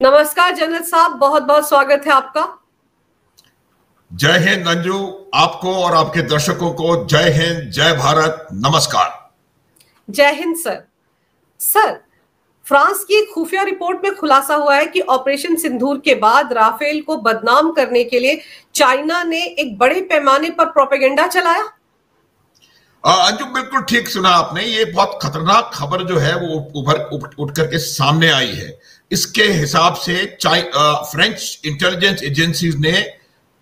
नमस्कार जनरल साहब, बहुत बहुत स्वागत है आपका। जय हिंद अंजू, आपको और आपके दर्शकों को जय हिंद, जय भारत, नमस्कार। जय हिंद सर। सर, फ्रांस की एक खुफिया रिपोर्ट में खुलासा हुआ है कि ऑपरेशन सिंदूर के बाद राफेल को बदनाम करने के लिए चाइना ने एक बड़े पैमाने पर प्रोपेगेंडा चलाया। अंजू, बिल्कुल ठीक सुना आपने। ये बहुत खतरनाक खबर जो है वो उठ करके सामने आई है। इसके हिसाब से फ्रेंच इंटेलिजेंस एजेंसीज ने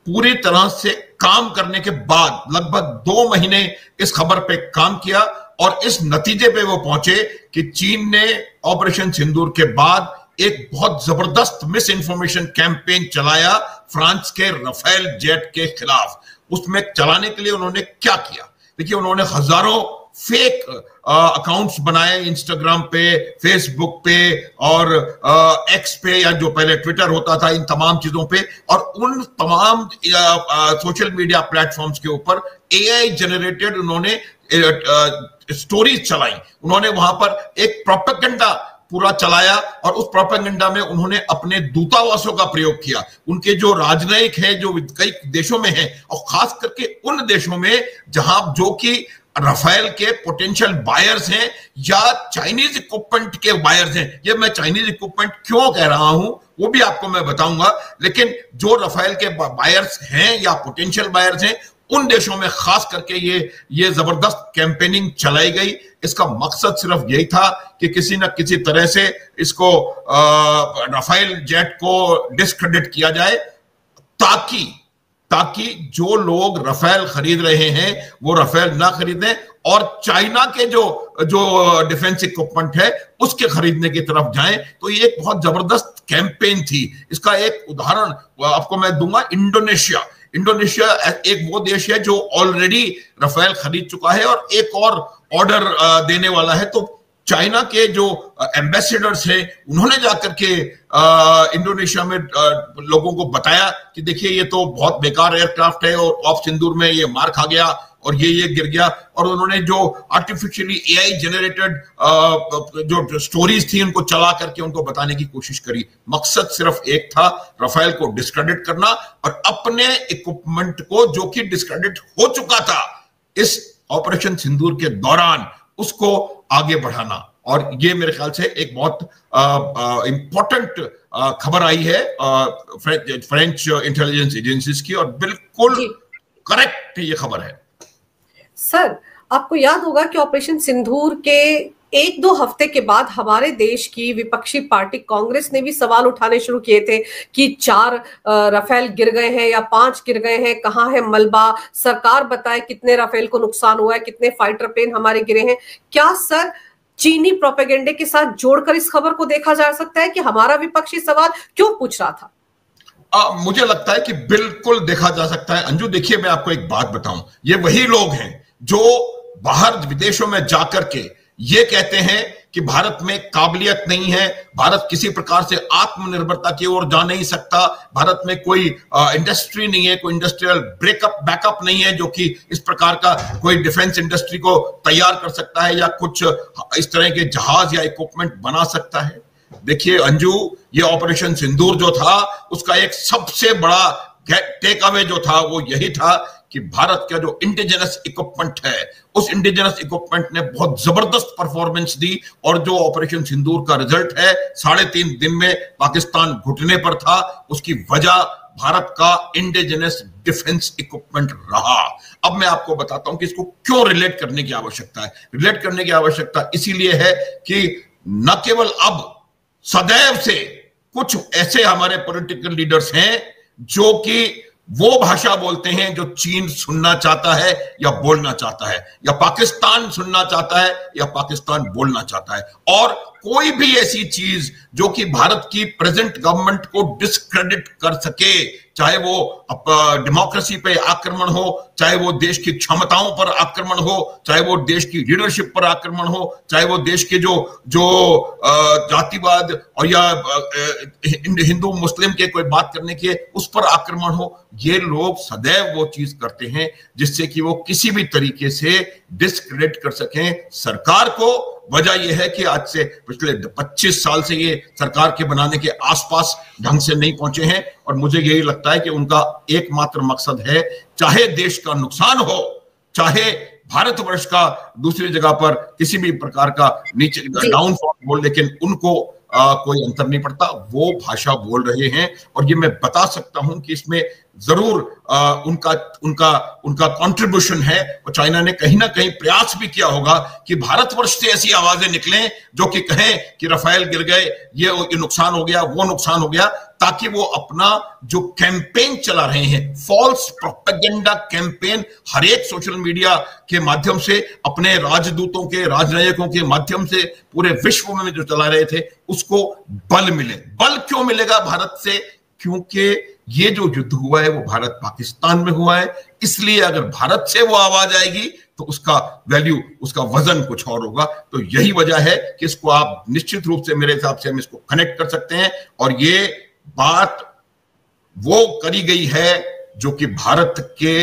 पूरी तरह से काम करने के बाद लगभग 2 महीने इस खबर पे काम किया और इस नतीजे पे वो पहुंचे कि चीन ने ऑपरेशन सिंदूर के बाद एक बहुत जबरदस्त मिस इंफॉर्मेशन कैंपेन चलाया फ्रांस के राफेल जेट के खिलाफ। उसमें चलाने के लिए उन्होंने क्या किया? देखिए, उन्होंने हजारों फेक अकाउंट्स बनाए इंस्टाग्राम पे, फेसबुक पे और एक्स पे, या जो पहले ट्विटर होता था, इन तमाम चीजों पे, और उन तमाम सोशल मीडिया प्लेटफॉर्म्स के ऊपर एआई जनरेटेड उन्होंने स्टोरीज चलाई। उन्होंने वहां पर एक प्रोपेगेंडा पूरा चलाया और उस प्रोपेगेंडा में उन्होंने अपने दूतावासों का प्रयोग किया। उनके जो राजनयिक है, जो कई देशों में है, और खास करके उन देशों में जहां जो कि राफेल के पोटेंशियल बायर्स हैं या चाइनीज इक्विपमेंट के बायर्स हैं। ये मैं चाइनीज इक्विपमेंट क्यों कह रहा हूं वो भी आपको मैं बताऊंगा, लेकिन जो राफेल के बायर्स हैं या पोटेंशियल बायर्स हैं, उन देशों में खास करके ये जबरदस्त कैंपेनिंग चलाई गई। इसका मकसद सिर्फ यही था कि किसी न किसी तरह से इसको राफेल जेट को डिस्क्रेडिट किया जाए, ताकि जो लोग राफेल खरीद रहे हैं वो राफेल ना खरीदें और चाइना के जो डिफेंस इक्विपमेंट है उसके खरीदने की तरफ जाएं। तो ये एक बहुत जबरदस्त कैंपेन थी। इसका एक उदाहरण आपको मैं दूंगा। इंडोनेशिया एक वो देश है जो ऑलरेडी राफेल खरीद चुका है और एक और ऑर्डर देने वाला है। तो चाइना के जो एम्बेसडर्स हैं उन्होंने जाकर के इंडोनेशिया में लोगों को बताया कि देखिए, ये तो बहुत बेकार एयरक्राफ्ट है और ऑफ सिंदूर में ये मार खा गया और ये गिर गया। और उन्होंने जो आर्टिफिशियली एआई जनरेटेड जो स्टोरीज थी उनको चला करके उनको बताने की कोशिश करी। मकसद सिर्फ एक था, राफेल को डिस्क्रेडिट करना और अपने इक्विपमेंट को जो कि डिस्क्रेडिट हो चुका था इस ऑपरेशन सिंदूर के दौरान उसको आगे बढ़ाना। और ये मेरे ख्याल से एक बहुत इंपॉर्टेंट खबर आई है फ्रेंच इंटेलिजेंस एजेंसीज की, और बिल्कुल करेक्ट ये खबर है। सर, आपको याद होगा कि ऑपरेशन सिंदूर के 1-2 हफ्ते के बाद हमारे देश की विपक्षी पार्टी कांग्रेस ने भी सवाल उठाने शुरू किए थे कि 4 राफेल गिर गए हैं या 5 गिर गए हैं, कहां है मलबा, सरकार बताए कितने राफेल को नुकसान हुआ है, कितने फाइटर प्लेन हमारे गिरे हैं। क्या सर चीनी प्रोपेगेंडे के साथ जोड़कर इस खबर को देखा जा सकता है कि हमारा विपक्षी सवाल क्यों पूछ रहा था? मुझे लगता है कि बिल्कुल देखा जा सकता है। अंजू, देखिए, मैं आपको एक बात बताऊं, ये वही लोग हैं जो बाहर विदेशों में जाकर के ये कहते हैं कि भारत में काबिलियत नहीं है, भारत किसी प्रकार से आत्मनिर्भरता की ओर जा नहीं सकता, भारत में कोई इंडस्ट्री नहीं है, कोई इंडस्ट्रियल बैकअप नहीं है जो कि इस प्रकार का कोई डिफेंस इंडस्ट्री को तैयार कर सकता है या कुछ इस तरह के जहाज या इक्विपमेंट बना सकता है। देखिए अंजू, ये ऑपरेशन सिंदूर जो था उसका एक सबसे बड़ा टेक अवे जो था वो यही था कि भारत का जो इंडिजिनस इक्विपमेंट है उस इंडिजिनस इक्विपमेंट ने बहुत जबरदस्त परफॉर्मेंस दी, और जो ऑपरेशन सिंदूर का रिजल्ट है 3.5 दिन में पाकिस्तान घुटने पर था, उसकी वजह भारत का इंडिजिनस डिफेंस इक्विपमेंट रहा। अब मैं आपको बताता हूं कि इसको क्यों रिलेट करने की आवश्यकता है। रिलेट करने की आवश्यकता इसीलिए है कि न केवल अब, सदैव से कुछ ऐसे हमारे पॉलिटिकल लीडर्स हैं जो कि वो भाषा बोलते हैं जो चीन सुनना चाहता है या बोलना चाहता है, या पाकिस्तान सुनना चाहता है या पाकिस्तान बोलना चाहता है, और कोई भी ऐसी चीज जो कि भारत की प्रेजेंट गवर्नमेंट को डिस्क्रेडिट कर सके, चाहे वो डेमोक्रेसी पे आक्रमण हो, चाहे वो देश की क्षमताओं पर आक्रमण हो, चाहे वो देश की लीडरशिप पर आक्रमण हो, चाहे वो देश के जो जातिवाद और या हिंदू मुस्लिम के कोई बात करने के उस पर आक्रमण हो, ये लोग सदैव वो चीज करते हैं जिससे कि वो किसी भी तरीके से डिस्क्रेडिट कर सकें सरकार को वजह यह है कि आज से पिछले 25 साल से ये सरकार के बनाने के आसपास ढंग से नहीं पहुंचे हैं, और मुझे यही लगता है कि उनका एकमात्र मकसद है, चाहे देश का नुकसान हो, चाहे भारतवर्ष का दूसरी जगह पर किसी भी प्रकार का नीचे डाउनफॉल हो, लेकिन उनको कोई अंतर नहीं पड़ता। वो भाषा बोल रहे हैं, और ये मैं बता सकता हूं कि इसमें जरूर उनका कंट्रीब्यूशन है, और चाइना ने कहीं ना कहीं प्रयास भी किया होगा कि भारतवर्ष से ऐसी आवाजें निकलें जो कि कहें कि राफेल गिर गए, ये नुकसान हो गया, वो नुकसान हो गया, ताकि वो अपना जो कैंपेन चला रहे हैं, फॉल्स प्रोपेगेंडा कैंपेन, हर एक सोशल मीडिया के माध्यम से, अपने राजदूतों के, राजनयिकों के माध्यम से पूरे विश्व में जो चला रहे थे, उसको बल मिले। बल क्यों मिलेगा भारत से? क्योंकि ये जो युद्ध हुआ है वो भारत पाकिस्तान में हुआ है, इसलिए अगर भारत से वो आवाज आएगी तो उसका वैल्यू, उसका वजन कुछ और होगा। तो यही वजह है कि इसको आप निश्चित रूप से, मेरे हिसाब से हम इसको कनेक्ट कर सकते हैं, और ये बात वो करी गई है जो कि भारत के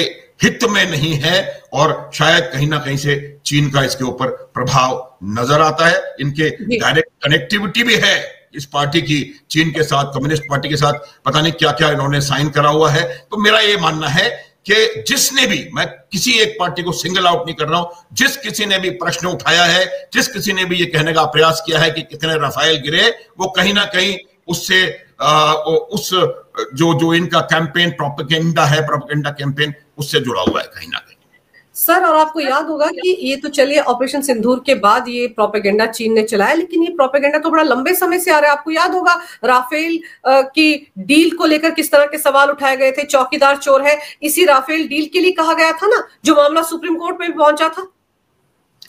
हित में नहीं है, और शायद कहीं ना कहीं से चीन का इसके ऊपर प्रभाव नजर आता है। इनके डायरेक्ट कनेक्टिविटी भी है इस पार्टी की चीन के साथ, कम्युनिस्ट पार्टी के साथ, पता नहीं क्या क्या इन्होंने साइन करा हुआ है। तो मेरा ये मानना है कि जिसने भी, मैं किसी एक पार्टी को सिंगल आउट नहीं कर रहा हूं, जिस किसी ने भी प्रश्न उठाया है, जिस किसी ने भी ये कहने का प्रयास किया है कि कितने राफेल गिरे, वो कहीं ना कहीं उससे उस जो इनका कैंपेन प्रोपेगेंडा है, प्रोपेगेंडा कैंपेन, उससे जुड़ा हुआ है कहीं ना कहीं। सर, और आपको याद होगा कि ये तो चलिए ऑपरेशन सिंदूर के बाद ये प्रोपेगेंडा चीन ने चलाया, लेकिन ये प्रोपेगेंडा तो बड़ा लंबे समय से आ रहा है। आपको याद होगा राफेल की डील को लेकर किस तरह के सवाल उठाए गए थे, चौकीदार चोर है। इसी राफेल डील के लिए कहा गया था ना, जो मामला सुप्रीम कोर्ट में भी पहुंचा था।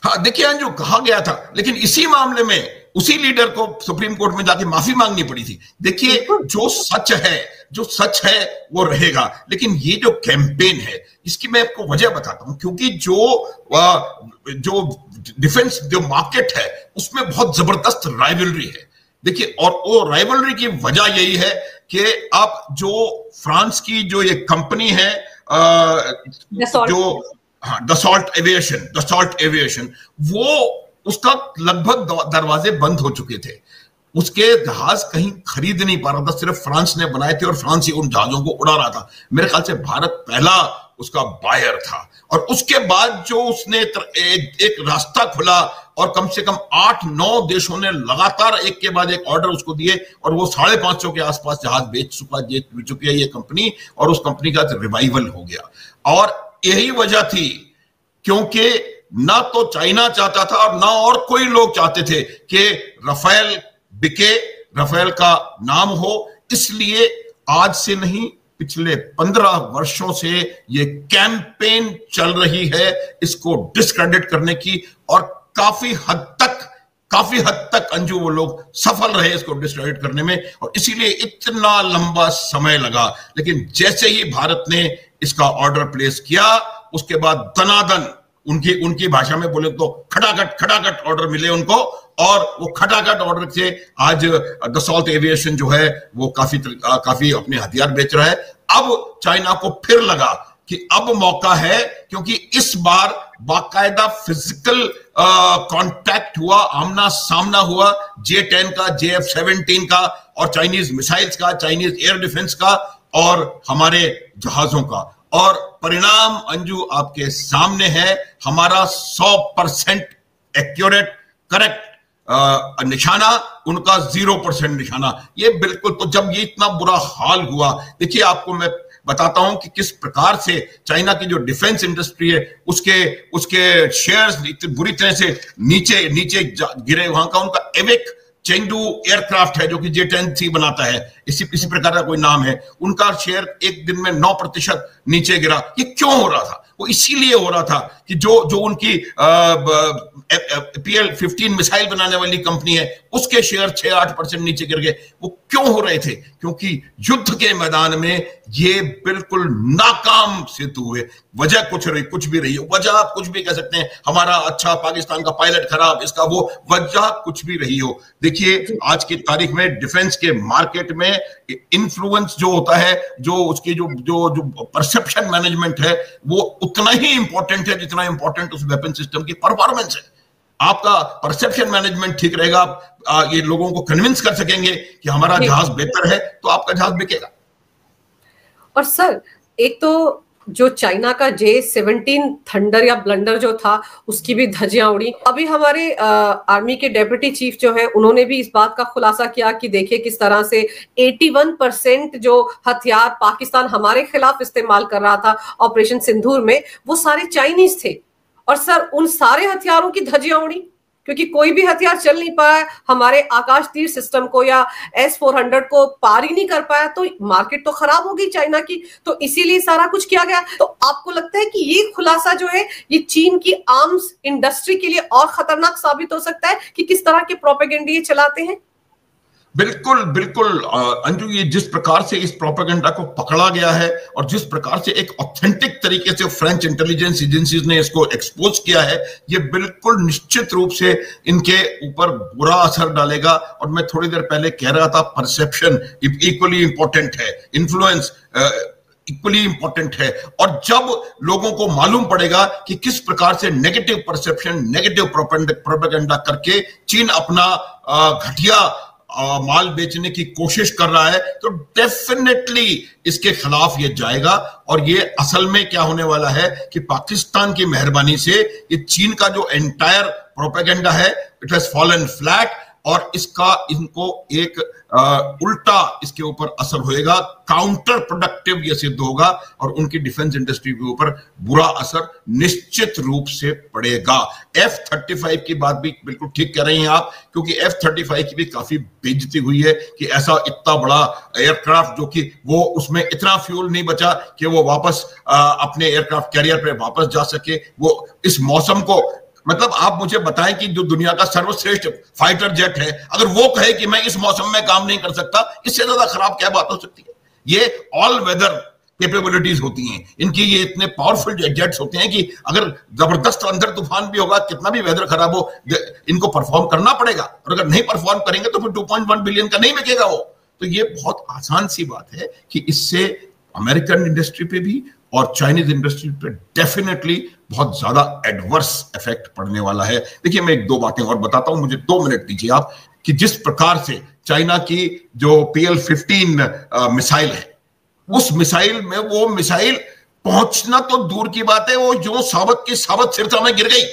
हाँ, देखिए अंजू, कहा गया था, लेकिन इसी मामले में उसी लीडर को सुप्रीम कोर्ट में जाके माफी मांगनी पड़ी थी। देखिए, जो सच है वो रहेगा, लेकिन ये जो कैंपेन है, इसकी मैं आपको वजह बताता हूं। क्योंकि जो डिफेंस जो मार्केट है, उसमें बहुत जबरदस्त राइवलरी है। देखिए, और वो राइवलरी की वजह यही है कि आप जो फ्रांस की जो ये कंपनी है, दसॉल्ट एविएशन, वो उसका लगभग दरवाजे बंद हो चुके थे। उसके जहाज कहीं खरीद नहीं पा रहा था, सिर्फ फ्रांस ने बनाए थे और फ्रांस ही उन जहाजों को उड़ा रहा था। मेरे ख्याल से भारत पहला उसका बायर था, और उसके बाद जो उसने एक रास्ता खुला, और कम से कम 8-9 देशों ने लगातार एक के बाद एक ऑर्डर उसको दिए, और वो 550 के आसपास जहाज बेच चुकी है ये कंपनी, और उस कंपनी का रिवाइवल हो गया। और यही वजह थी, क्योंकि ना तो चाइना चाहता था और ना और कोई लोग चाहते थे कि राफेल बिके, राफेल का नाम हो। इसलिए आज से नहीं, पिछले 15 वर्षों से ये कैंपेन चल रही है इसको डिस्क्रेडिट करने की, और काफी हद तक अंजू वो लोग सफल रहे इसको डिस्क्रेडिट करने में, और इसीलिए इतना लंबा समय लगा। लेकिन जैसे ही भारत ने इसका ऑर्डर प्लेस किया, उसके बाद दनादन उनकी भाषा में बोले तो खटाखट ऑर्डर मिले उनको, और वो खटाखट ऑर्डर से आज दसॉल्ट एविएशन जो है वो काफी अपने हथियार बेच रहा है। अब चाइना को फिर लगा कि अब मौका है, क्योंकि इस बार बाकायदा फिजिकल कांटेक्ट हुआ, आमना सामना हुआ, J-10 का, JF-17 का, और चाइनीज मिसाइल्स का, चाइनीज एयर डिफेंस का, और हमारे जहाजों का। और परिणाम अंजू आपके सामने है। हमारा 100% एक्यूरेट, करेक्ट निशाना, उनका 0% निशाना। ये बिल्कुल, तो जब ये इतना बुरा हाल हुआ, देखिए आपको मैं बताता हूं कि किस प्रकार से चाइना की जो डिफेंस इंडस्ट्री है, उसके शेयर्स इतनी बुरी तरह से नीचे गिरे। वहां का उनका एविक चेंगडू एयरक्राफ्ट है जो कि J-10C बनाता है, इसी प्रकार का कोई नाम है, उनका शेयर एक दिन में 9% नीचे गिरा। ये क्यों हो रहा था? वो इसीलिए हो रहा था कि जो उनकी PL-15 मिसाइल बनाने वाली कंपनी है, उसके शेयर 6-8% नीचे गिर गए। वो क्यों हो रहे थे? क्योंकि युद्ध के मैदान में ये बिल्कुल नाकाम सिद्ध हुए। वजह कुछ भी रही हो, वजह आप कुछ भी कह सकते हैं, हमारा अच्छा, पाकिस्तान का पायलट खराब, इसका वो, वजह कुछ भी रही हो। देखिए, आज की तारीख में डिफेंस के मार्केट में इन्फ्लुएंस जो होता है, जो उसकी जो परसेप्शन मैनेजमेंट है, वो उतना ही इंपॉर्टेंट है जितना इंपॉर्टेंट उस वेपन सिस्टम की परफॉर्मेंस है। आपका परसेप्शन मैनेजमेंट ठीक रहेगा, आप ये लोगों को कन्विंस कर सकेंगे कि हमारा जहाज बेहतर है, तो आपका जहाज बिकेगा। और सर, एक तो जो चाइना का J-17 थंडर या ब्लंडर जो था, उसकी भी धज्जियां उड़ी। अभी हमारे आर्मी के डेप्यूटी चीफ जो है, उन्होंने भी इस बात का खुलासा किया कि देखिए किस तरह से 81% जो हथियार पाकिस्तान हमारे खिलाफ इस्तेमाल कर रहा था ऑपरेशन सिंदूर में, वो सारे चाइनीज थे। और सर, उन सारे हथियारों की धज्जियां उड़ी क्योंकि कोई भी हथियार चल नहीं पाया, हमारे आकाश तीर सिस्टम को या S-400 को पार ही नहीं कर पाया, तो मार्केट तो खराब हो गई चाइना की। तो इसीलिए सारा कुछ किया गया। तो आपको लगता है कि ये खुलासा जो है, ये चीन की आर्म्स इंडस्ट्री के लिए और खतरनाक साबित हो सकता है कि किस तरह के प्रोपेगेंडा ये चलाते हैं? बिल्कुल बिल्कुल अंजू, ये जिस प्रकार से इस प्रोपेगेंडा को पकड़ा गया है और जिस प्रकार से एक ऑथेंटिक तरीके से फ्रेंच इंटेलिजेंस एजेंसीज ने इसको एक्सपोज किया है, ये बिल्कुल निश्चित रूप से इनके ऊपर बुरा असर डालेगा। और मैं थोड़ी देर पहले कह रहा था, परसेप्शन इक्वली इंपॉर्टेंट है, इन्फ्लुएंस इक्वली इंपॉर्टेंट है। और जब लोगों को मालूम पड़ेगा कि किस प्रकार से नेगेटिव परसेप्शन, नेगेटिव प्रोपेगेंडा करके चीन अपना घटिया माल बेचने की कोशिश कर रहा है, तो डेफिनेटली इसके खिलाफ ये जाएगा। और ये असल में क्या होने वाला है कि पाकिस्तान की मेहरबानी से ये चीन का जो एंटायर प्रोपेगेंडा है, इट हैज फॉलन फ्लैट, और इसका इनको एक उल्टा इसके ऊपर असर होएगा, काउंटर प्रोडक्टिव ये सिद्ध होगा और उनकी डिफेंस इंडस्ट्री के ऊपर बुरा असर निश्चित रूप से पड़ेगा। F-35 की बात भी बिल्कुल ठीक कह रही हैं आप, क्योंकि F-35 की भी काफी बेइज्जती हुई है कि ऐसा इतना बड़ा एयरक्राफ्ट जो कि वो उसमें इतना फ्यूल नहीं बचा कि वो वापस अपने एयरक्राफ्ट कैरियर पे वापस जा सके। वो इस मौसम को, मतलब आप मुझे बताएं कि जो दुनिया का सर्वश्रेष्ठ फाइटर जेट है, अगर वो कहे कि मैं इस मौसम में काम नहीं कर सकता, इससे ज्यादा खराब क्या बात हो सकती है? ये ऑल वेदर कैपेबिलिटीज होती हैं इनकी, ये इतने पावरफुल जेट्स होते हैं कि अगर जबरदस्त अंदर तूफान भी होगा, कितना भी वेदर खराब हो, इनको परफॉर्म करना पड़ेगा। और अगर नहीं परफॉर्म करेंगे तो फिर 2.1 बिलियन का नहीं बिकेगा वो। तो ये बहुत आसान सी बात है कि इससे अमेरिकन इंडस्ट्री पे भी और चाइनीज इंडस्ट्री पे डेफिनेटली बहुत ज्यादा एडवर्स इफेक्ट पड़ने वाला है। देखिए, मैं एक दो बातें और बताता हूं, मुझे 2 मिनट दीजिए आप, कि जिस प्रकार से चाइना की जो PL-15 मिसाइल है, उस मिसाइल में वो मिसाइल पहुंचना तो दूर की बात है, वो जो साबत की साबत सिरसा में गिर गई।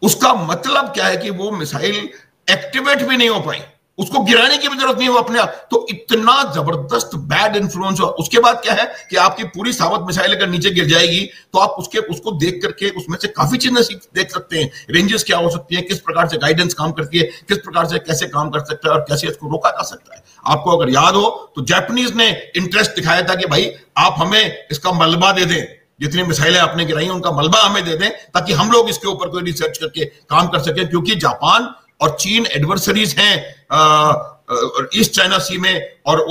उसका मतलब क्या है कि वो मिसाइल एक्टिवेट भी नहीं हो पाई, उसको गिराने की भी जरूरत नहीं हो अपने आप। तो इतना जबरदस्त बैड इन्फ्लुएंस हुआ। उसके बाद क्या है कि आपकी पूरी साबत मिसाइल अगर नीचे गिर जाएगी तो आप उसको देख करके उसमें से काफी चीजें देख सकते हैं। रेंजेस क्या हो सकती है, किस प्रकार से गाइडेंस काम करती है, किस प्रकार से कैसे काम कर सकता है और कैसे इसको रोका जा सकता है। आपको अगर याद हो तो जापानीज ने इंटरेस्ट दिखाया था कि भाई आप हमें इसका मलबा दे दें, जितनी मिसाइलें आपने गिराई उनका मलबा हमें दे दें, ताकि हम लोग इसके ऊपर कोई रिसर्च करके काम कर सकें। क्योंकि जापान और चीन एडवर्सरीज हैं ईस्ट चाइना सी में और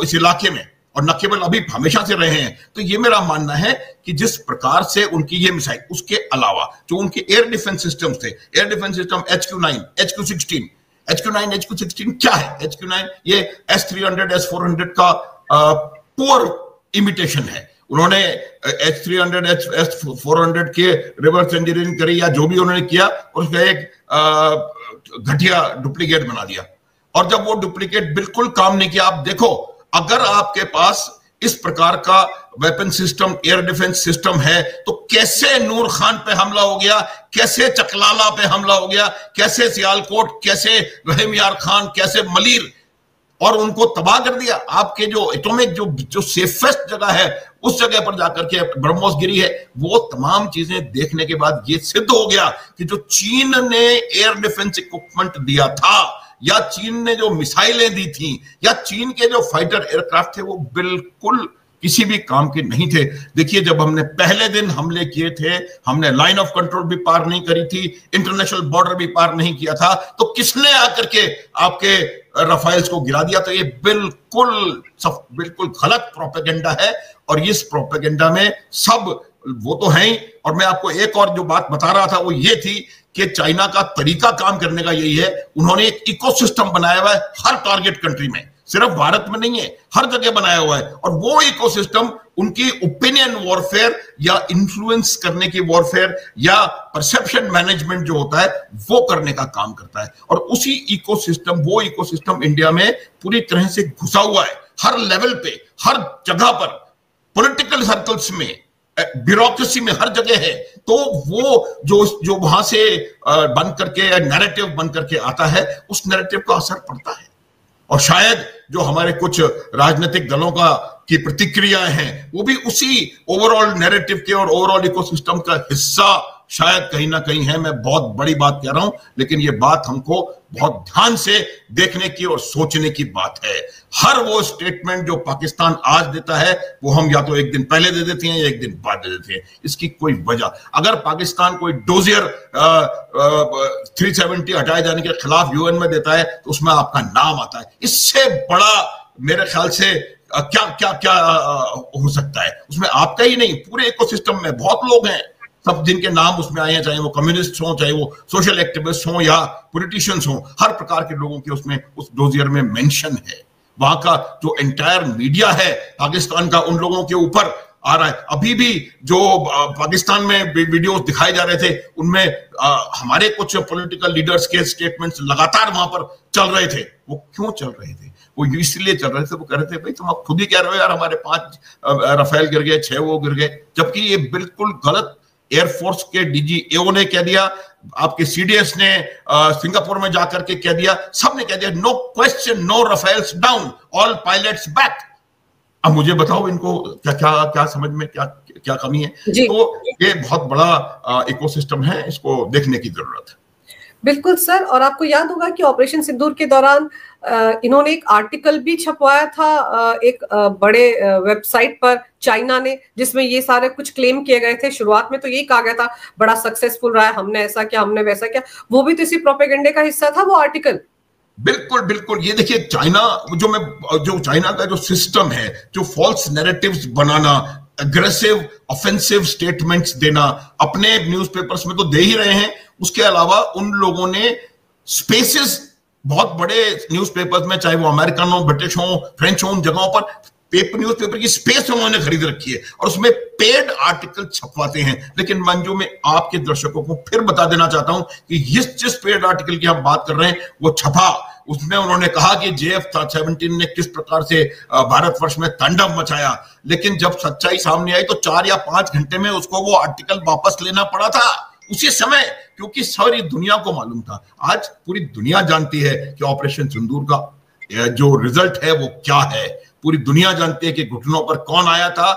इस इलाके में, और न केवल अभी हमेशा से रहे हैं। तो ये मेरा मानना है कि जिस प्रकार से उनकी ये मिसाइल, उसके अलावा जो उनके एयर डिफेंस सिस्टम थे, air defence system HQ-9, HQ-16 क्या है? HQ-9 ये S-300, S-400 का पुअर इमिटेशन है। उन्होंने H-300, S-400 के रिवर्स इंजीनियरिंग करी या जो भी उन्होंने किया, उसका एक घटिया डुप्लीकेट बना दिया। और जब वो डुप्लीकेट बिल्कुल काम नहीं किया, आप देखो, अगर आपके पास इस प्रकार का weapon system, air defence system है, तो कैसे नूर खान पे हमला हो गया, कैसे चकलाला पे हमला हो गया, कैसे सियालकोट, कैसे रहीम यार खान, कैसे मलीर, और उनको तबाह कर दिया। आपके जो एटॉमिक जो सेफेस्ट जगह है, उस जगह पर जाकर के ब्रह्मोस गिरी है। वो तमाम चीजें देखने के बाद ये सिद्ध हो गया कि जो चीन ने एयर डिफेंस इक्विपमेंट दिया था, या चीन ने जो मिसाइलें दी थी, या चीन के जो फाइटर एयरक्राफ्ट थे, वो बिल्कुल किसी भी काम के नहीं थे। देखिए, जब हमने पहले दिन हमले किए थे, हमने लाइन ऑफ कंट्रोल भी पार नहीं करी थी, इंटरनेशनल बॉर्डर भी पार नहीं किया था, तो किसने आकर के आपके रफाइल्स को गिरा दिया? तो ये बिल्कुल गलत प्रोपेगेंडा है। और इस प्रोपेगेंडा में सब वो तो है ही। और मैं आपको एक और जो बात बता रहा था वो ये थी कि चाइना का तरीका काम करने का यही है, उन्होंने एक इकोसिस्टम बनाया हुआ है हर टारगेट कंट्री में। सिर्फ भारत में नहीं है, हर जगह बनाया हुआ है। और वो इकोसिस्टम उनकी ओपिनियन वॉरफेयर या इन्फ्लुएंस करने की वॉरफेयर या परसेप्शन मैनेजमेंट जो होता है वो करने का काम करता है। और उसी इकोसिस्टम, वो इकोसिस्टम इंडिया में पूरी तरह से घुसा हुआ है, हर लेवल पे, हर जगह पर, पॉलिटिकल सर्कल्स में, ब्यूरोक्रेसी में, हर जगह है। तो वो जो वहां से बन करके नैरेटिव बन करके आता है, उस नैरेटिव का असर पड़ता है। और शायद जो हमारे कुछ राजनीतिक दलों की प्रतिक्रियाएं हैं वो भी उसी ओवरऑल नैरेटिव के और ओवरऑल इकोसिस्टम का हिस्सा शायद कहीं ना कहीं है। मैं बहुत बड़ी बात कह रहा हूं, लेकिन ये बात हमको बहुत ध्यान से देखने की और सोचने की बात है। हर वो स्टेटमेंट जो पाकिस्तान आज देता है वो हम या तो एक दिन पहले दे देते हैं या एक दिन बाद दे देते हैं। इसकी कोई वजह, अगर पाकिस्तान कोई डोजियर 370 हटाए जाने के खिलाफ यूएन में देता है तो उसमें आपका नाम आता है। इससे बड़ा मेरे ख्याल से क्या क्या क्या हो सकता है? उसमें आपका ही नहीं, पूरे इकोसिस्टम में बहुत लोग हैं, सब जिनके नाम उसमें आए हैं, चाहे वो कम्युनिस्ट हों, चाहे वो सोशल एक्टिविस्ट हों या पॉलिटिशियंस हों, हर प्रकार के लोगों के उसमें उस डोजियर में मेंशन है। वहां का जो एंटायर मीडिया है पाकिस्तान का उन लोगों के ऊपर आ रहा है। अभी भी जो पाकिस्तान में वीडियोस दिखाए जा रहे थे उनमें हमारे कुछ पॉलिटिकल लीडर्स के स्टेटमेंट्स लगातार वहां पर चल रहे थे। वो क्यों चल रहे थे? वो इसलिए चल रहे थे, वो कह रहे थे भाई तुम अब खुद ही कह रहे हो यार हमारे 5 राफेल गिर गए, 6 वो गिर गए, जबकि ये बिल्कुल गलत। एयरफोर्स के डीजी एओ ने कह दिया, आपके सीडीएस ने सिंगापुर में जाकर के कह दिया, सबने कह दिया no question, no Rafales down, all pilots back. अब मुझे बताओ इनको क्या क्या क्या समझ में क्या क्या कमी है? तो ये बहुत बड़ा इकोसिस्टम है, इसको देखने की जरूरत है। बिल्कुल सर। और आपको याद होगा कि ऑपरेशन सिंदूर के दौरान इन्होंने एक आर्टिकल भी छपवाया था एक बड़े वेबसाइट पर चाइना ने, जिसमें ये सारे कुछ क्लेम किए गए थे। शुरुआत में तो यही कहा गया था बड़ा सक्सेसफुल रहा है, हमने ऐसा किया, हमने वैसा किया। वो भी तो इसी प्रोपेगेंडे का हिस्सा था वो आर्टिकल। बिल्कुल बिल्कुल। ये देखिए चाइना, जो चाइना का जो सिस्टम है, जो फॉल्स नैरेटिव्स बनाना, अग्रेसिव ऑफेंसिव स्टेटमेंट्स देना, अपने न्यूज़पेपर्स में तो दे ही रहे हैं, उसके अलावा उन लोगों ने स्पेसेस बहुत बड़े न्यूज़पेपर्स में, चाहे वो अमेरिकन हो, ब्रिटिश हो, फ्रेंच हो, उन जगहों पर न्यूज़पेपर की स्पेस उन्होंने खरीद रखी है और उसमें पेड आर्टिकल छपवाते हैं। लेकिन मंजू, में आपके दर्शकों को फिर बता देना चाहता हूं कि जिस पेड आर्टिकल की हम बात कर रहे हैं वो छपा, उसमें उन्होंने कहा कि JF-17 ने किस प्रकार से भारतवर्ष में तांडव मचाया। लेकिन जब सच्चाई सामने आई तो 4 या 5 घंटे में उसको वो आर्टिकल वापस लेना पड़ा था उसी समय, क्योंकि सारी दुनिया को मालूम था। आज पूरी दुनिया जानती है कि ऑपरेशन सिंदूर का जो रिजल्ट है वो क्या है। पूरी दुनिया जानती है कि घुटनों पर कौन आया था,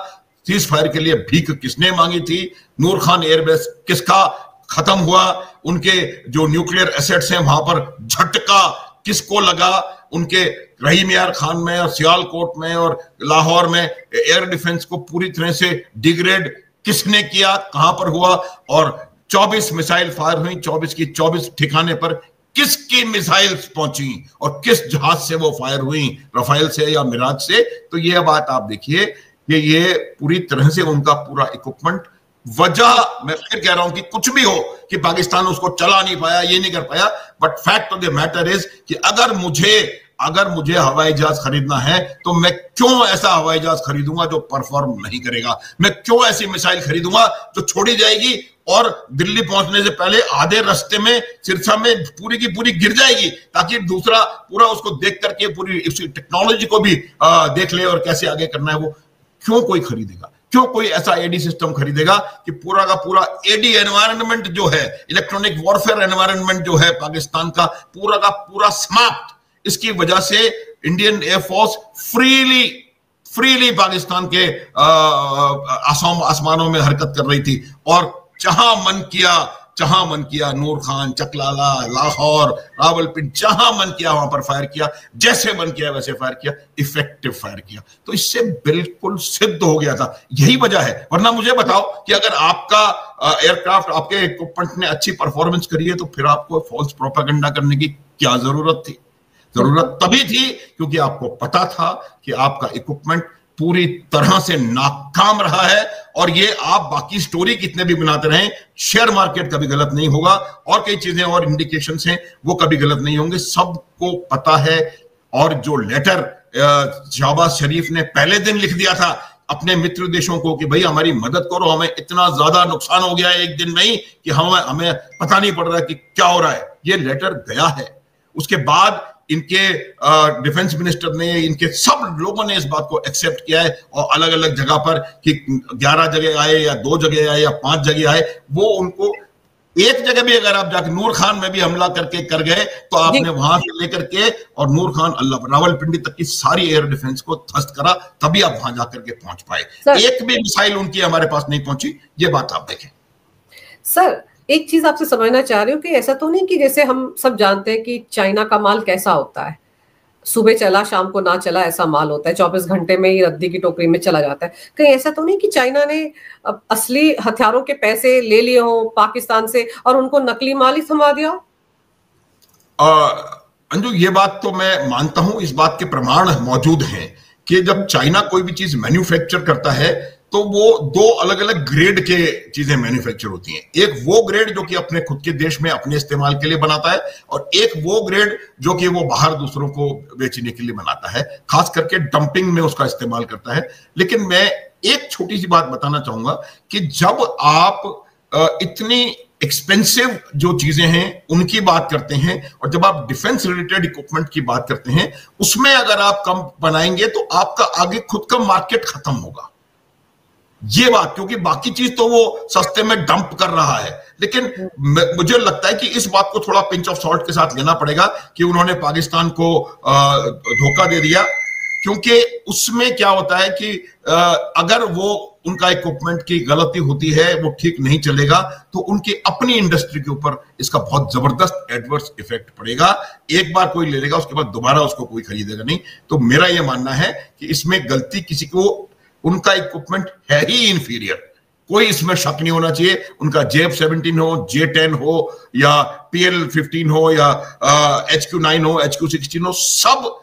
सीज फायर के लिए भीख किसने मांगी थी, नूर खान एयरबेस किसका खत्म हुआ, उनके जो न्यूक्लियर एसेट्स हैं वहां पर झटका किसको लगा, उनके रहीम यार खान में और सियालकोट में और लाहौर में एयर डिफेंस को पूरी तरह से डिग्रेड किसने किया, कहां पर हुआ, और 24 मिसाइल फायर हुई, 24 की 24 ठिकाने पर किसकी मिसाइल्स पहुंची और किस जहाज से वो फायर हुई, राफेल से या मिराज से। तो ये बात आप देखिए कि ये पूरी तरह से उनका पूरा इक्विपमेंट, वजह मैं फिर कह रहा हूं कि कुछ भी हो कि पाकिस्तान उसको चला नहीं पाया, ये नहीं कर पाया, but fact of the matter is कि अगर मुझे हवाई जहाज खरीदना है तो मैं क्यों ऐसा हवाई जहाज खरीदूंगा जो परफॉर्म नहीं करेगा? मैं क्यों ऐसी मिसाइल खरीदूंगा जो छोड़ी जाएगी और दिल्ली पहुंचने से पहले आधे रास्ते में सिरसा में पूरी की पूरी गिर जाएगी, ताकि दूसरा पूरा उसको देख करके पूरी उसकी टेक्नोलॉजी को भी देख ले और कैसे आगे करना है। वो क्यों कोई खरीदेगा? क्यों कोई ऐसा एडी सिस्टम खरीदेगा कि पूरा का पूरा एडी एनवायरनमेंट जो है, इलेक्ट्रॉनिक वॉरफेयर एनवायरनमेंट जो है पाकिस्तान का पूरा समाप्त। इसकी वजह से इंडियन एयरफोर्स फ्रीली पाकिस्तान के आसमानों में हरकत कर रही थी और जहां मन किया नूर खान, चकलाला, लाहौर, रावलपिंडी, जहां मन किया वहां पर फायर किया, जैसे मन किया वैसे फायर किया, इफेक्टिव फायर किया। तो इससे बिल्कुल सिद्ध हो गया था, यही वजह है। वरना मुझे बताओ कि अगर आपका एयरक्राफ्ट, आपके इक्विपमेंट ने अच्छी परफॉर्मेंस करी है तो फिर आपको फॉल्स प्रोपेगेंडा करने की क्या जरूरत थी? जरूरत तभी थी क्योंकि आपको पता था कि आपका इक्विपमेंट पूरी तरह से नाकाम रहा है। और ये आप बाकी स्टोरी कितने भी बनाते रहें, शेयर मार्केट कभी गलत नहीं होगा और कई चीजें और इंडिकेशंस हैं वो कभी गलत नहीं होंगे, सबको पता है। और जो लेटर शहबाज शरीफ ने पहले दिन लिख दिया था अपने मित्र देशों को कि भाई हमारी मदद करो, हमें इतना ज्यादा नुकसान हो गया है एक दिन में ही कि हमें पता नहीं पड़ रहा कि क्या हो रहा है। ये लेटर गया है। उसके बाद इनके डिफेंस मिनिस्टर ने, इनके सब लोगों ने इस बात को एक्सेप्ट किया है और अलग अलग जगह पर कि 11 जगह आए या 2 जगह आए या 5 जगह आए, वो उनको एक जगह भी अगर आप जाके नूर खान में भी हमला करके कर गए तो आपने वहां से लेकर के और नूर खान रावलपिंडी तक की सारी एयर डिफेंस को ध्वस्त करा, तभी आप वहां जाकर के पहुंच पाए। एक भी मिसाइल उनकी हमारे पास नहीं पहुंची, ये बात आप देखें। सर एक चीज आपसे समझना चाह रही हूँ कि ऐसा तो नहीं कि जैसे हम सब जानते हैं कि चाइना का माल कैसा होता है, सुबह चला शाम को ना चला ऐसा माल होता है, 24 घंटे में ही रद्दी की टोकरी में चला जाता है। कहीं ऐसा तो नहीं कि चाइना ने असली हथियारों के पैसे ले लिए हो पाकिस्तान से और उनको नकली माल ही थमा दिया? अंजू ये बात तो मैं मानता हूं, इस बात के प्रमाण मौजूद हैं कि जब चाइना कोई भी चीज मैन्युफैक्चर करता है तो वो 2 अलग अलग ग्रेड के चीजें मैन्युफैक्चर होती हैं। एक वो ग्रेड जो कि अपने खुद के देश में अपने इस्तेमाल के लिए बनाता है और एक वो ग्रेड जो कि वो बाहर दूसरों को बेचने के लिए बनाता है, खास करके डंपिंग में उसका इस्तेमाल करता है। लेकिन मैं एक छोटी सी बात बताना चाहूंगा कि जब आप इतनी एक्सपेंसिव जो चीजें हैं उनकी बात करते हैं और जब आप डिफेंस रिलेटेड इक्विपमेंट की बात करते हैं, उसमें अगर आप कम बनाएंगे तो आपका आगे खुद का मार्केट खत्म होगा। ये बात, क्योंकि बाकी चीज तो वो सस्ते में डंप कर रहा है। लेकिन मुझे लगता है कि इस बात को थोड़ा पिंच ऑफ सॉल्ट के साथ लेना पड़ेगा कि उन्होंने पाकिस्तान को धोखा दे दिया, क्योंकि उसमें क्या होता है कि अगर वो उनका इक्विपमेंट की गलती होती है, वो ठीक नहीं चलेगा, तो उनकी अपनी इंडस्ट्री के ऊपर इसका बहुत जबरदस्त एडवर्स इफेक्ट पड़ेगा। एक बार कोई ले लेगा, उसके बाद दोबारा उसको कोई खरीदेगा नहीं। तो मेरा यह मानना है कि इसमें गलती किसी को, उनका इक्विपमेंट है ही इंफीरियर, कोई इसमें शक नहीं होना चाहिए। उनका JF-17 हो, J-10 हो या PL-15 हो या HQ-9 हो, HQ-16 हो, सब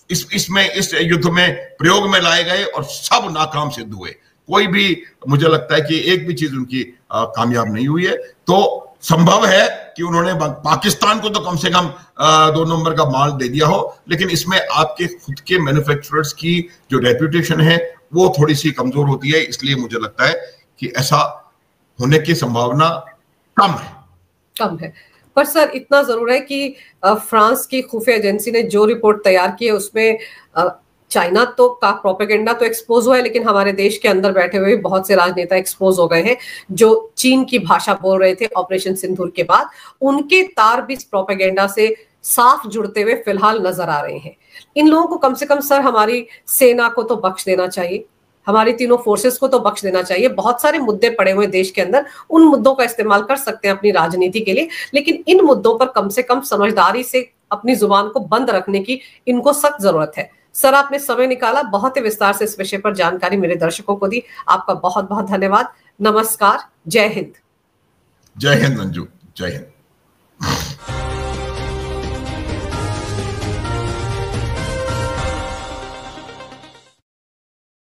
इस युद्ध में प्रयोग में लाए गए और सब नाकाम सिद्ध हुए। कोई भी, मुझे लगता है कि एक भी चीज उनकी कामयाब नहीं हुई है। तो संभव है कि उन्होंने पाकिस्तान को तो कम से कम 2 नंबर का माल दे दिया हो, लेकिन इसमें आपके खुद के मैन्युफैक्चरर्स की जो रेपुटेशन है वो थोड़ी सी कमजोर होती है। इसलिए मुझे लगता है कि ऐसा होने की संभावना कम है। पर सर इतना जरूर है कि फ्रांस की खुफिया एजेंसी ने जो रिपोर्ट तैयार की है उसमें चाइना तो का प्रोपेगेंडा तो एक्सपोज हुआ है, लेकिन हमारे देश के अंदर बैठे हुए बहुत से राजनेता एक्सपोज हो गए हैं जो चीन की भाषा बोल रहे थे ऑपरेशन सिंदूर के बाद। उनके तार भी इस प्रोपेगेंडा से साफ जुड़ते हुए फिलहाल नजर आ रहे हैं। इन लोगों को कम से कम सर हमारी सेना को तो बख्श देना चाहिए, हमारी तीनों फोर्सेस को तो बख्श देना चाहिए। बहुत सारे मुद्दे पड़े हुए देश के अंदर, उन मुद्दों का इस्तेमाल कर सकते हैं अपनी राजनीति के लिए, लेकिन इन मुद्दों पर कम से कम समझदारी से अपनी जुबान को बंद रखने की इनको सख्त जरूरत है। सर आपने समय निकाला, बहुत ही विस्तार से इस विषय पर जानकारी मेरे दर्शकों को दी, आपका बहुत बहुत धन्यवाद। नमस्कार, जय हिंद। जय हिंद अंजू, जय हिंद।